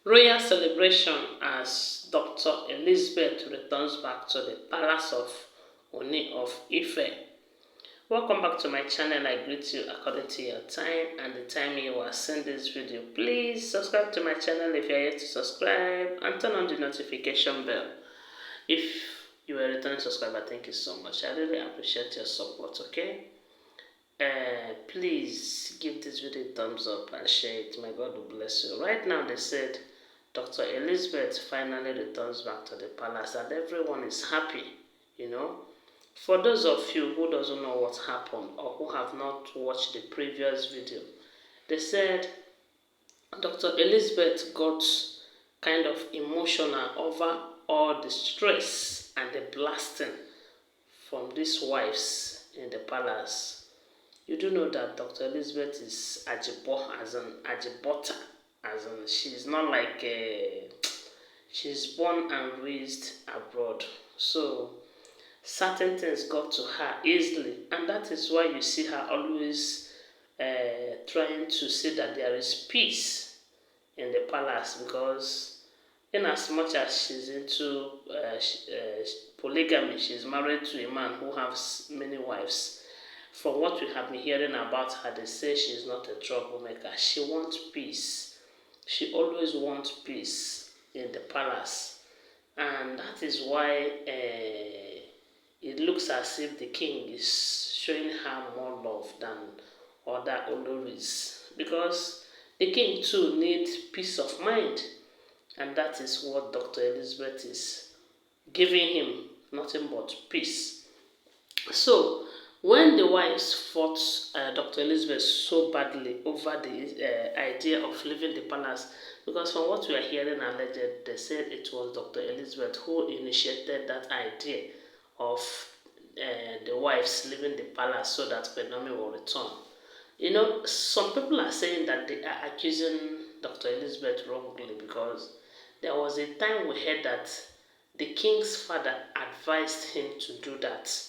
Royal celebration as Dr. Elizabeth returns back to the palace of Ooni of Ife. Welcome back to my channel. I greet you according to your time and the time you are seeing this video. Please subscribe to my channel if you are yet to subscribe and turn on the notification bell. If you are a returning subscriber, thank you so much. I really appreciate your support, okay? Please give this video a thumbs up and share it. My God will bless you. Right now they said Dr. Elizabeth finally returns back to the palace and everyone is happy, you know. For those of you who doesn't know what happened or who have not watched the previous video, they said Dr. Elizabeth got kind of emotional over all the stress and the blasting from these wives in the palace. You do know that Dr. Elizabeth is Ajibo, as an Ajibota, as in she's not like she's born and raised abroad. So certain things got to her easily, and that is why you see her always trying to see that there is peace in the palace, because in as much as she's into polygamy, she's married to a man who has many wives. From what we have been hearing about her, they say she's not a troublemaker. She wants peace. She always wants peace in the palace. And that is why it looks as if the king is showing her more love than other oloris. Because the king too needs peace of mind. And that is what Dr. Elizabeth is giving him, nothing but peace. So, when the wives fought Dr. Elizabeth so badly over the idea of leaving the palace, because from what we are hearing alleged, they said it was Dr. Elizabeth who initiated that idea of the wives leaving the palace so that Queen Naomi will return. You know, some people are saying that they are accusing Dr. Elizabeth wrongly, because there was a time we heard that the king's father advised him to do that.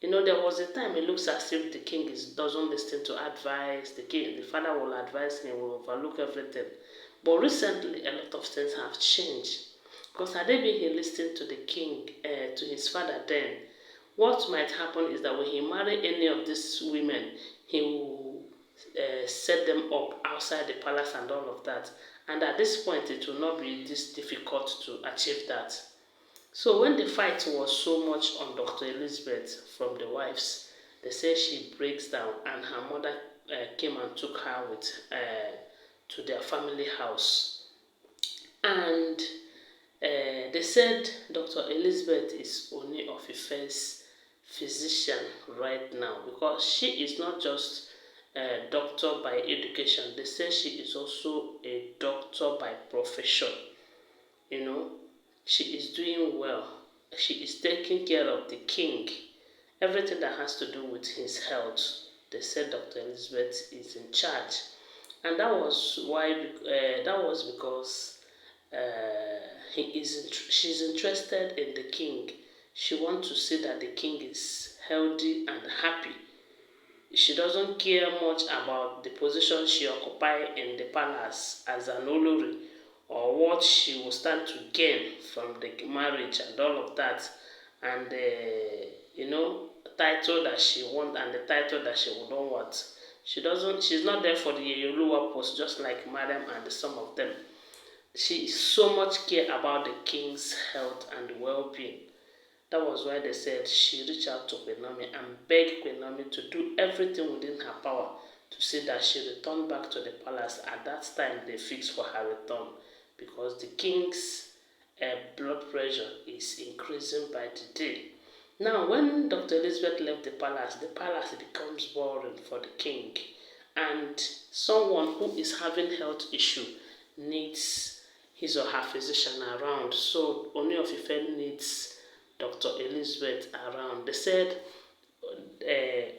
You know, there was a time it looks as if the king doesn't listen to advice. The father will advise him, will overlook everything. But recently, a lot of things have changed. Because had they been listening to the king, to his father then, what might happen is that when he marry any of these women, he will set them up outside the palace and all of that. And at this point, it will not be this difficult to achieve that. So when the fight was so much on Dr. Elizabeth from the wives, they say she breaks down, and her mother came and took her with to their family house. And they said Dr. Elizabeth is Ooni of Ife's physician right now, because she is not just a doctor by education. They say she is also a doctor by profession. You know, she is doing well. She is taking care of the king. Everything that has to do with his health, they said Dr. Elizabeth is in charge. And that was why, that was because she's interested in the king. She wants to see that the king is healthy and happy. She doesn't care much about the position she occupies in the palace as an olori, or what she will stand to gain from the marriage and all of that, and you know, title that she wants and the title that she wouldn't want. She's not there for the Oluwa post, just like Madam and some of them. She so much care about the king's health and well-being. That was why they said she reached out to Queen Naomi and begged Queen Naomi to do everything within her power to see that she returned back to the palace at that time they fixed for her return, because the king's blood pressure is increasing by the day. Now, when Dr. Elizabeth left the palace becomes boring for the king, and someone who is having health issue needs his or her physician around. So Ooni of Ife needs Dr. Elizabeth around. They said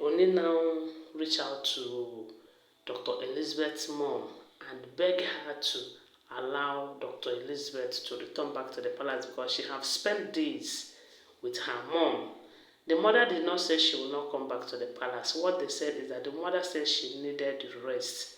Ooni now reached out to Dr. Elizabeth's mom and begged her to allow Dr. Elizabeth to return back to the palace, because she have spent days with her mom. The mother did not say she will not come back to the palace. What they said is that the mother said she needed rest,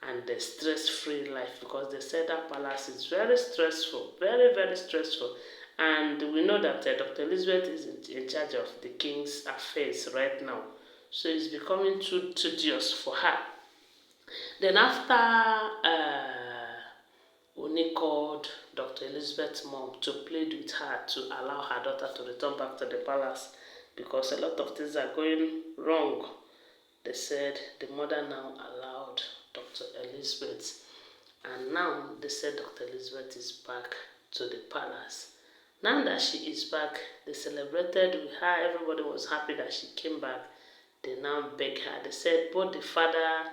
and the stress-free life, because they said that palace is very stressful, very, very stressful. And we know that Dr. Elizabeth is in charge of the king's affairs right now. So it's becoming too tedious for her. Then after Ooni called Dr. Elizabeth's mom to plead with her to allow her daughter to return back to the palace because a lot of things are going wrong. They said the mother now allowed Dr. Elizabeth, and now they said Dr. Elizabeth is back to the palace. Now that she is back, they celebrated with her. Everybody was happy that she came back. They now beg her. They said both the father,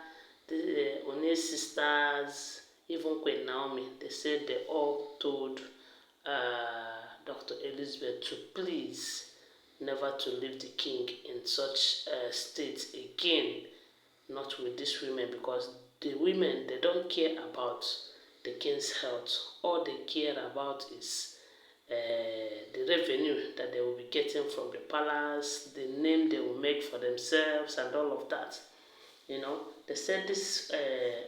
the Ooni's sisters, even Queen Naomi, they said they all told Dr. Elizabeth to please never to leave the king in such a state again, not with these women, because the women, they don't care about the king's health. All they care about is the revenue that they will be getting from the palace, the name they will make for themselves, and all of that. You know, they said this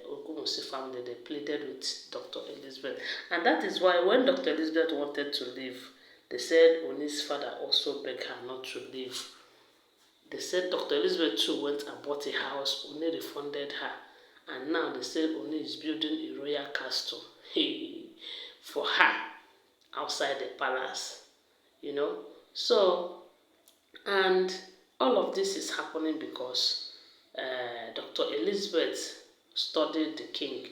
ogunwusi family, they pleaded with Dr. Elizabeth. And that is why when Dr. Elizabeth wanted to leave, they said Ooni's father also begged her not to leave. They said Dr. Elizabeth too went and bought a house. Ooni refunded her. And now they said Ooni is building a royal castle for her outside the palace. You know, so, and all of this is happening because Dr. Elizabeth studied the king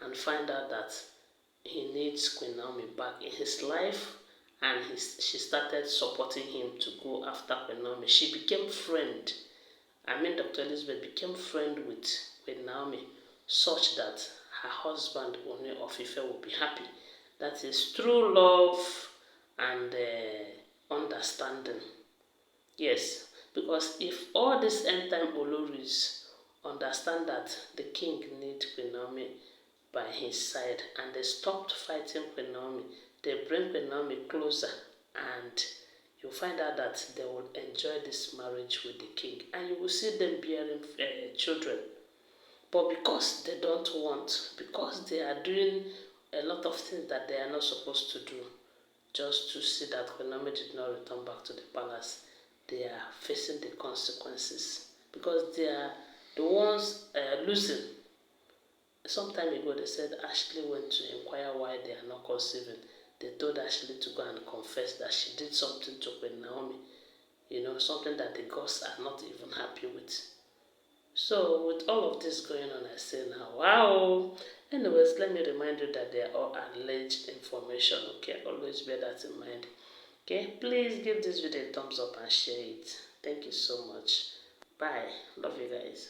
and find out that he needs Queen Naomi back in his life, and she started supporting him to go after Queen Naomi. She became friend. Dr. Elizabeth became friend with Queen Naomi, such that her husband, Ooni of Ife, will be happy. That is true love and understanding. Yes, because if all these end time Olories understand that the king needs Queen Naomi by his side and they stopped fighting Queen Naomi, they bring Queen Naomi closer, and you find out that they will enjoy this marriage with the king, and you will see them bearing children. But because they don't want, because they are doing a lot of things that they are not supposed to do, just to see that Queen Naomi did not return back to the palace, they are facing the consequences because they are the ones losing. Some time ago, they said Ashley went to inquire why they are not conceiving. They told Ashley to go and confess that she did something to Queen Naomi, something that the gods are not even happy with. So, with all of this going on, I say now, wow. Anyways, let me remind you that they are all alleged information, okay? Always bear that in mind. Okay, please give this video a thumbs up and share it. Thank you so much. Bye. Love you guys.